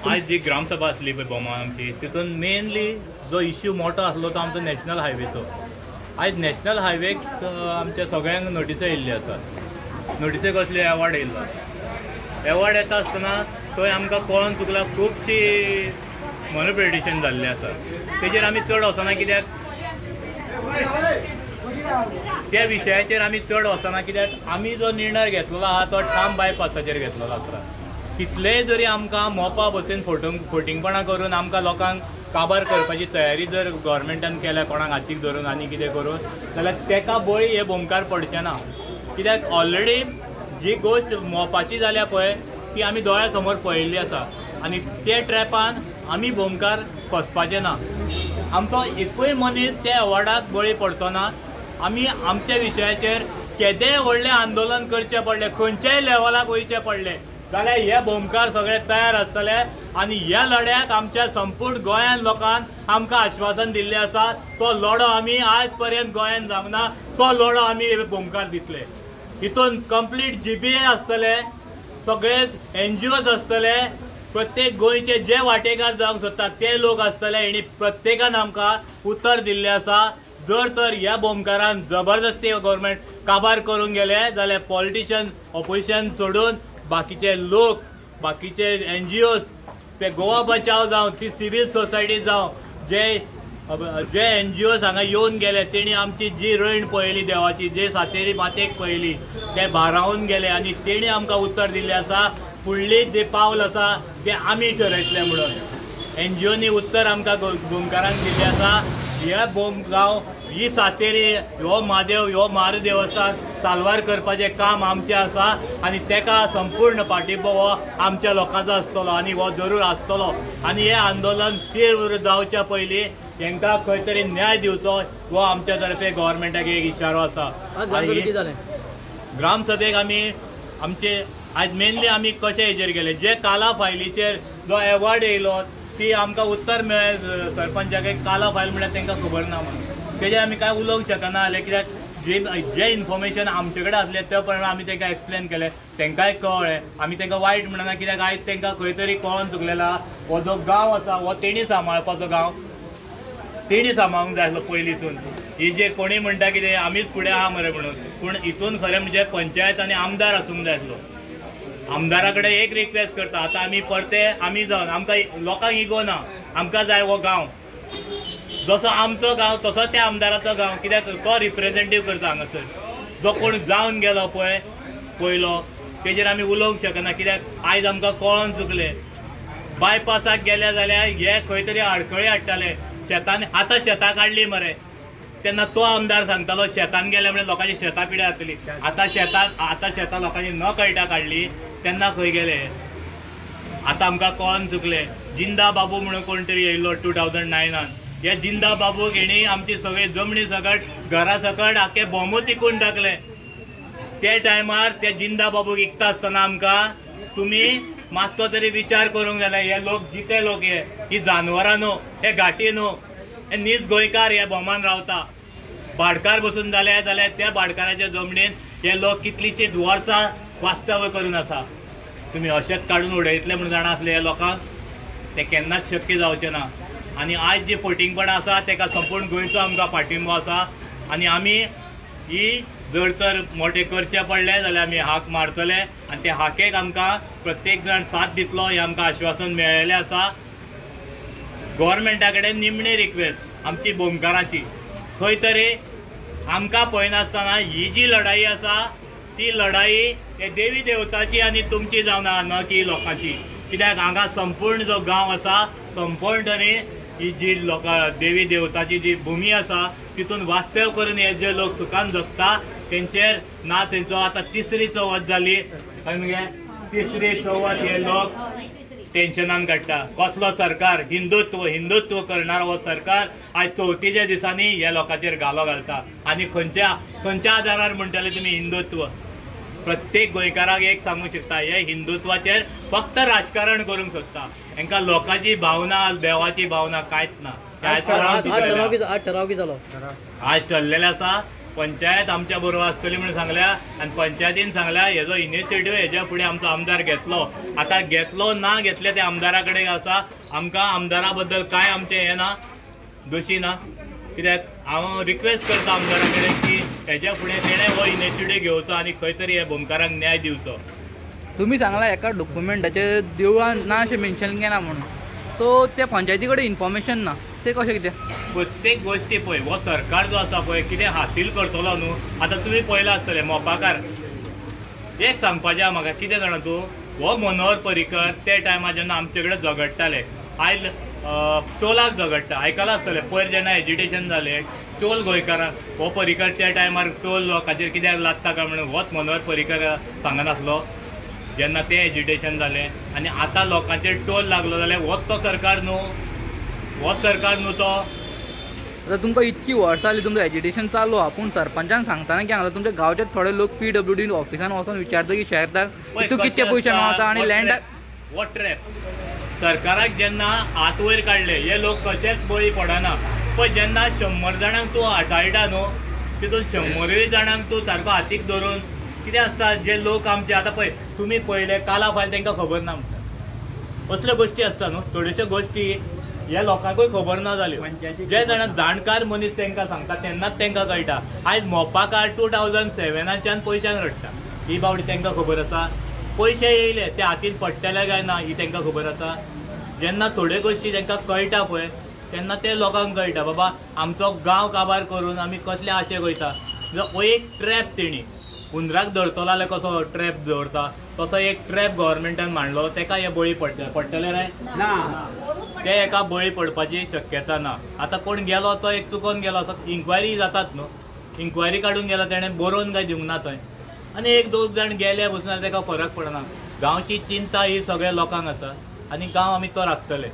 आज जी ग्रामसभा आसली पळय बोमान आमची, तितून मेनली जो इश्यू मोठो आसलो तो आमचो नॅशनल हायवेचो. आज नॅशनल हायवेक आमच्या सगळ्यांक नोटिसो येयल्ली आसा. नोटिसे कसले एवॉर्ड येयल्लो. एवॉर्ड येता आसतना थंय आमकां कळोन चुकला खुबशी मॅनिप्युलेशन जाल्लें आसा. तेजेर आमी चड वचना, कित्याक त्या विशयाचेर आमी चड वचना, कित्याक आमी जो निर्णय घेतलेलो आहा तो ठाम बायपासाचेर घेतलेलो आसा. कितलेय जरी आमकां मोपा बसून फोटिंगपणां करून आमकां लोकांक काबार करपाची तयारी जर गव्हर्मेंटान केल्या, कोणाक हातीक धरून आनी कितें करून, जाल्यार तेका बळी हे बोमकार पडचे ना. कित्याक ऑलरेडी जी गोश्ट मोपाची जाल्या पळय ती आमी दोळ्या समोर पळयल्ली आसा. आनी ते ट्रॅपान आमी बोमकार फसपाचे ना. आमचो एकूय मनीस त्या अवॉर्डाक बळी पडचो ना. आमी आमच्या विशयाचेर केदेंय व्हडलें आंदोलन करचें पडलें, खंयच्याय लेवलाक वयचें पडलें जाल्यार हे बोमकार सगळे तयार आसतले. आनी ह्या लढ्याक आमच्या संपूर्ण गोंयान लोकांन आमकां आश्वासन दिल्लें आसा. तो लढो आमी आज पर्यंत गोंयान जावंक ना, तो लढो आमी बोमकार दितले. हितून कंप्लीट GBA आसतले, सगळे NGOs आसतले, प्रत्येक गोंयचे जे वांटेकार जावंक सोदतात ते लोक आसतले. हेणी प्रत्येकान आमकां उतर दिल्लें आसा. जर तर ह्या बोमकारान जबरदस्ती गव्हर्मेंट काबार करून गेले जाल्यार पॉलिटिशियन ऑपोजिशन सोडून बाकीचे लोक, बाकीचे NGOs, ते गोवा बचाव जावं, ती सिव्हिल सोसायटी जावं, जे NGOs हांगा येवन गेले तेणी आमची जी रयण पळयली देवाची, जे सातेरी मातेक पळयली ते भारावून गेले. आनी तेणी आमकां उतर दिल्लें आसा. फुडली जे पावल आसा ते आमी ठरयतले म्हणून NGOनी उतर आमकां बोमकारांक दिल्लें आसा. हे बोमगांव, ही सातेरी, ह्यो म्हादेव, ह्यो म्हार देवस्थान साल्वार करपाचें काम आमचें आसा. आनी तेका संपूर्ण पाठिंबो हो आमच्या लोकांचो आसतलो आनी हो जरूर आसतलो. आनी हे आंदोलन तीव्र जावच्या पयलीं तांकां खंय तरी न्याय दिवचो हो आमच्या तर्फे गव्हर्मेंटाक एक इशारो आसा. ग्रामसभेक आमी आमचे आज मेनली आमी कशे हेजेर गेले, जे काला फायलीचेर जो एवॉर्ड येयलो ती आमकां उत्तर मेळ्ळें सरपंचाक. काला फायल म्हळ्यार तांकां खबर ना म्हणून तेजेर आमी कांय उलोवंक शकना जालें, कित्याक जे इन्फॉर्मेशन आमचे कडेन आसलें ते प्रमाणे आमी तांकां एक्सप्लेन केलें. तांकांय कळ्ळें. आमी तांकां वायट म्हणना, कित्याक आयज तांकां खंय तरी कळोन चुकलेला हो जो गांव आसा हो तेणी सांबाळपाचो गांव, तेणी सांबाळूंक जाय आसलो पयलींसून. ही जे कोणी म्हणटा कितें आमीच फुडें आहा मरे म्हणून, पूण हितून खरें म्हणजे पंचायत आनी आमदार आसूंक जाय आसलो. आमदारा कडेन एक रिक्वेस्ट करता, आतां आमी परते आमी जावन आमकां लोकांक इगो ना, आमकां जाय हो गांव. जसो आमचो गांव तसो त्या आमदाराचो गांव, कित्याक तो रिप्रेझेंटेटीव करता हांगासर. जो कोण जावन गेलो पळय पयलो तेजेर आमी उलोवंक शकना, कित्याक आयज आमकां कळोन चुकलें. बायपासाक गेले जाल्यार हे खंय तरी आडखळी हाडटाले शेतान. आतां शेतां काडली मरे, तेन्ना तो आमदार सांगतालो शेतान गेले म्हणजे लोकांची शेतां पिड्यार जातली. आतां शेतां लोकांची न कळटा काडली तेन्ना खंय गेले. आतां आमकां कळोन चुकले. जिंदा बाबू म्हणून कोण तरी येयल्लो 2009 हे जिंदा बाबूक हेणी आमची सगळी जमनी सकट, घरा सकट आख्खे बॉम्बूच विकून टाकले. ते टायमार ते जिंदा बाबूक विकता आसतना आमकां तुमी मातसो तरी विचार करूंक जाय. हे लोक जिते लोक ही जानवरां न्हू, हे घाटी न्हू, हे नीज गोंयकार हे बोमान रावता. भाडकार बसून जाले जाल्यार त्या भाडकाराच्या जमनीन हे लोक कितलीशींच वर्सां वास्तव्य करून आसा. तुमी अशेंच काडून उडयतले म्हणून जाणा आसले हे लोकांक, ते केन्नाच शक्य जावचें ना. आनी आज जी फोटिंगपणां आसा तेका संपूर्ण गोंयचो आमकां पाठिंबो आसा. आनी आमी ही जर तर मोठे करचे पडले जाल्यार आमी हाक मारतले. आनी त्या हाकेक आमकां प्रत्येक जण साथ दितलो हें आमकां आश्वासन मेळिल्लें आसा. गव्हर्मेंटा कडेन निमणी रिक्वेस्ट आमची बोमकाराची, खंय तरी आमकां पळयनासतना ही जी लढाई आसा ती लढाई हे देवी देवताची आनी तुमची जावना, न की लोकांची. कित्याक हांगा संपूर्ण जो गांव आसा संपूर्णपणे ही जी देवी देवताची जी भुमी आसा तितून वास्तव करून हे जे लोक सुखान जगता तेंचेर ना तेंचो आतां तिसरी चवथ जाली. तिसरी चवथ हे लोक टेन्शनान काडटा. कसलो सरकार हिंदुत्व करणारो हो सरकार आज चवथीच्या दिसांनी ह्या लोकांचेर घालो घालता. आनी खंयच्या आदारार म्हणटले तुमी हिंदुत्व? प्रत्येक गोंयकाराक एक सांगूंक शकता, हे हिंदुत्वाचेर फक्त राजकारण करूंक सोदता. हांकां लोकांची भावना, देवाची भावना कांयच ना. आज ठरलेलें आसा पंचायत आमच्या बरोबर आसतली म्हणून सांगल्या आणि पंचायतीन सांगल्या हेजो इनिशिएटीव हेज्या फुडें आमचो आमदार घेतलो. आतां घेतलो ना घेतले ते आमदारा कडेन आसा. आमकां आमदारा बद्दल काय आमचें हें ना, दोशी ना. कित्याक हांव रिक्वेस्ट करता आमदारा कडेन की हेज्या फुडें तेणें हो इनिशिएटीव घेवचो आनी खंय तरी हे भोमकारांक न्याय दिवचो. तुम्ही सांगला एका डॉक्युमेंटाचेर देवळान ना अशें मेन्शन केला म्हणून, सो त्या पंचायती कडेन इन्फॉर्मेशन ना, ते कशें कितें? प्रत्येक गोष्टी पळय हो सरकार जो आसा पळय कितें हासील करतलो न्हू. आतां तुमी पळयलां आसतलें मोपाकार एक सांगपाचें आहा म्हाका, कितें जाणा तूं, हो मनोहर पर्रीकर ते टायमार जेन्ना आमचे कडेन झगडटाले, आयज टोलाक झगडटा. आयकलां आसतलें पयर जेन्ना एजिटेशन जालें टोल गोंयकारांक, हो पर्रीकर त्या टायमार टोल लोकांचेर कित्याक लागता काय म्हणून होच मनोहर पर्रीकर सांगनासलो जेन्ना तें एजिटेशन जालें. आनी आतां लोकांचेर टोल लागलो जाल्यार होच तो सरकार न्हू, होच सरकार न्हू तो. आतां तुमकां इतकी वर्सां जाली तुमचें एजिटेशन चालू आहा, पूण सरपंचान सांगताना की हांगा तुमच्या गांवचे थोडे लोक PWD ऑफिसान वचून विचारता की शेयरदार तूं कितके पयशे मेळटा आनी लँडाक हो ट्रॅप. सरकाराक जेन्ना हात वयर काडले हे लोक कशेच बळी पडना. पण जेन्ना 100 जाणांक तूं आटायटा न्हू, तितून 100 जाणांक तूं सारको हातीक धरून कितें आसता, जे लोक आमचे आतां पळय तुमी पळयले काला फायल तांकां खबर ना म्हणटा, असल्यो गोश्टी आसता न्हू. थोड्योश्यो गोश्टी ह्या लोकांकूय खबर ना जाल्यो. जे जाणा जाणकार मनीस तांकां सांगता तेन्नाच तांकां कळटा. आयज मोपाकार 2007च्यान पयशांक रडटा, ही बावडी तांकां खबर आसा. पयशे येयले ते हातीन पडटले काय ना ही तांकां खबर आसा. जेन्ना थोड्यो गोश्टी तांकां कळटा पळय तेन्ना ते लोकांक कळटा बाबा आमचो गांव काबार करून आमी कसले आशेक वयता. हो एक ट्रॅप तेणी हुंदराक धरतलो जाल्यार कसो ट्रॅप दवरता तसो एक ट्रॅप गव्हर्मेंटान मांडलो, ताका हे बळी पडटले रे ना, ते एका बळी पडपाची शक्यता ना. आतां कोण गेलो तो एक चुकोन गेलो असो इन्क्वायरी जातात न्हू, इन्क्वायरी काडून गेलो तेणें बरोवन काय दिवंक ना थंय, आनी 1-2 जाण गेले बसून जाल्यार ताका फरक पडना. गांवची चिंता ही सगळ्या लोकांक आसा आनी गांव आमी तो राखतले.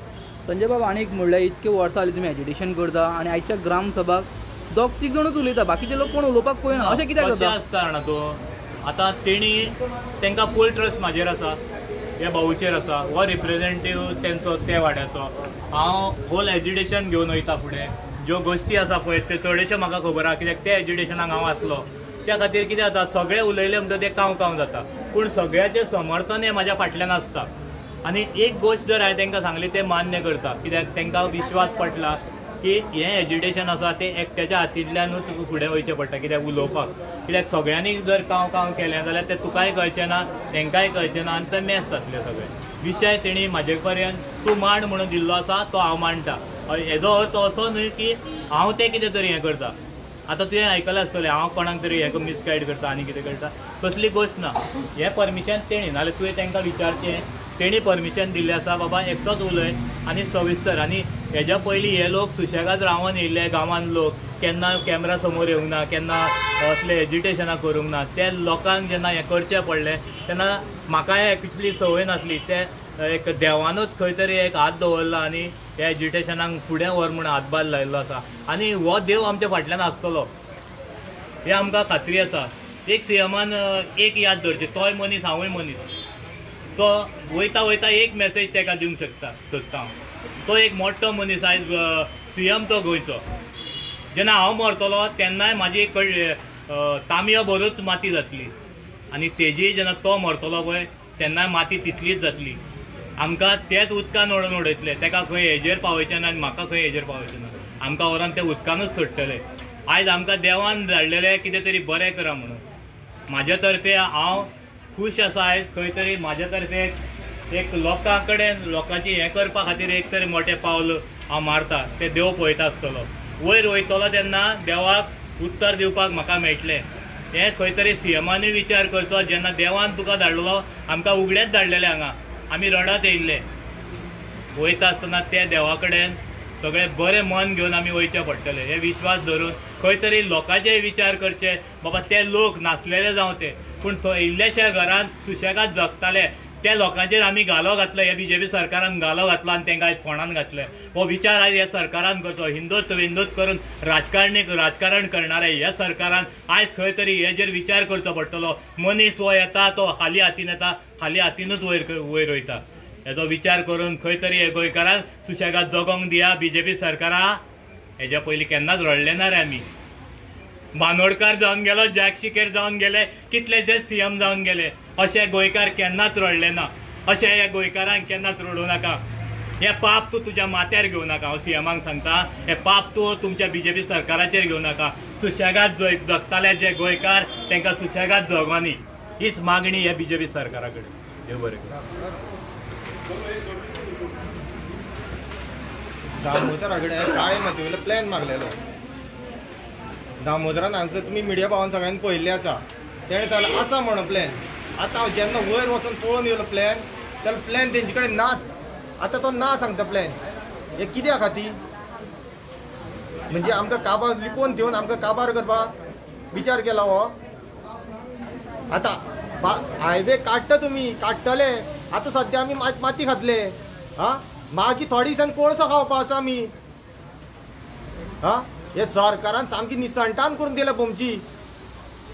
संजय बाबा आनीक म्हणल्यार इतके वर्सां जाली तुमी एज्युकेशन करता आनी आयच्या ग्रामसभाक 2-3 जाणूच उलयता, बाकीचे लोक कोण उलोवपाक पळयना, अशें कित्याक जाता? आसता जाणा तूं, आतां तेणी तांकां फूल ट्रस्ट म्हाजेर आसा, ह्या भाऊचेर आसा, हो रिप्रेझेंटेटीव तेंचो ते वाड्याचो. हांव होल एज्युकेशन घेवन वयता फुडें. ज्यो गोश्टी आसा पळय ते चडश्यो म्हाका खबर आहा, कित्याक त्या एज्युकेशनाक हांव आसलो. त्या खातीर कितें जाता सगळे उलयले म्हणटा तें कांव जाता, पूण सगळ्याचें समर्थन हें म्हाज्या फाटल्यान आसता. आनी एक गोश्ट जर हांवें तांकां सांगली ते मान्य करता, कित्याक तांकां विश्वास पटला की हें एज्युकेशन आसा तें एकट्याच्या हातींतल्यानूच फुडें वयचें पडटा कित्याक उलोवपाक. कित्याक सगळ्यांनी जर कांव केलें जाल्यार तें तुकाय कळचें ना तांकांय कळचें ना आनी तें मॅस जातलें सगळें. विशय तेणी म्हाजे पर्यंत तूं मांड म्हणून दिल्लो आसा तो हांव मांडटा. हेजो अर्थ असो न्हय की हांव तें कितें तरी हें करता. आतां तुवें आयकलें आसतलें हांव कोणाक तरी हें मिसगायड करता आनी कितें करता, तसली गोश्ट ना. हें परमिशन तेणी नाल्यार तुवें तांकां विचारचें, तेणी परमिशन दिल्लें आसा बाबा एकटोच उलय आनी सविस्तर. आनी हेज्या पयलीं हे लोक सुशेगाद रावन येयल्ले गांवांत लोक, केन्ना कॅमेरा समोर येवंक ना, केन्ना असले एज्युटेशनां करूंक ना. ते लोकांक जेन्ना हें करचें पडलें तेन्ना म्हाकाय तितली संवय नासली. ते एक देवानूच खंय तरी एक हात दवरला आनी ह्या एज्युकेशनाक फुडें व्हर म्हणून हातभार लायिल्लो आसा आनी हो देव आमच्या फाटल्यान आसतलो हें आमकां खात्री आसा. एक सीएमान एक याद धरची, तोय मनीस हांवूय मनीस. तो वयता एक मेसेज ताका दिवंक सोदता हांव. तो एक मोठो मनीस आयज सीएम तो गोंयचो. जेन्ना हांव मरतलो तेन्नाय म्हाजी तांबयो भरूच माती जातली आनी तेजी जेन्ना तो मरतलो पळय तेन्नाय माती तितलीच जातली. आमकां तेच उदकान ओडून उडयतले, ताका खंय हेजेर पावयचें ना आनी म्हाका खंय हेजेर पावयचें ना. आमकां व्हरोन ते उदकानूच सोडटले. आयज आमकां देवान धाडलेलें कितें तरी बरें करा म्हणून. म्हाज्या तर्फे हांव खूश आसा आयज खंय तरी म्हाज्या तर्फे एक लोकां कडेन लोकांची हें करपा खातीर एक तरी मोटें पावल हांव मारता. तें देव पळयता आसतलो. वयर वयतलो तेन्ना देवाक उत्तर दिवपाक म्हाका मेळटलें. हें खंय तरी सीएमानूय विचार करचो. जेन्ना देवान तुका धाडलो आमकां उगडेच धाडलेले हांगा, आमी रडत येयल्ले. वयता आसतना त्या देवा कडेन सगळें बरें मन घेवन आमी वयचें पडटलें. हे विश्वास धरून खंय तरी लोकांचेय विचार करचे. बाबा ते लोक नासलेले जावं ते, पूण तो इल्लेशा घरांत सुशेगाद जगताले त्या लोकांचेर आमी घालो घातलो. हे BJP सरकारान घालो घातलो आनी तांकां आयज फोंडान घातले. हो विचार आयज ह्या सरकारान करचो. हिंदूत्व करून राजकारण करणारे ह्या सरकारान आयज खंय तरी हेजेर विचार करचो पडटलो. मनीस हो येता तो खाली हातीन येता, खाली हातीनूच वयर वयता. हेजो विचार करून खंय तरी हे गोंयकारांक सुशेगाद जगोंक दिया. BJP सरकारा हेज्या पयलीं केन्नाच रडले ना रे आमी. बांदोडकार जावन गेलो, जॅक शिकेर जावन गेले, कितलेशे सीएम जावन गेले. अशे गोंयकार केन्नाच रडले ना. अशे ह्या गोंयकारांक केन्नाच रडूं नाका. हे पाप तूं तुज्या माथ्यार घेवं नाका. हांव सीएमांक सांगता, हे पाप तूं तुमच्या बीजेपी सरकाराचेर घेवं नाका. सुशेगाद जगताले जे गोंयकार तांकां सुशेगाद जगोनी, हीच मागणी ह्या बीजेपी सरकारा कडेन. देव बरें करूं. दामोदराकडे काय मातयेलो प्लॅन मागलेलो. दामोदरान हांगसर तुमी मिडिया पावन सगळ्यांनी पळयल्ले आसा. तेणें जाल्यार आसा म्हणून प्लॅन. आतां हांव जेन्ना वयर वचून पळोवन येयलो प्लॅन, जाल्यार प्लॅन तेंचे कडेन नाच. आतां तो ना सांगता प्लॅन. हे कित्या खातीर? म्हणजे आमकां काबार लिपोवन दिवन आमकां काबार करपाक विचार केला हो. आतां हायवे काडटा तुमी, काडटले. आतां सद्या आमी माती खातले. हां, मागीर थोडे दिसान कोळसो खावपा आसा आमी. हां, हे सरकारान सामकी निसणटान करून दिल्या बोमची.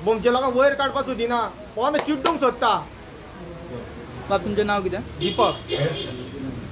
बोमचे लोकांक वयर काडपाक सोदिना, कोण चिड्डूंक सोदता. बाब तुमचें नांव कितें? दीपक.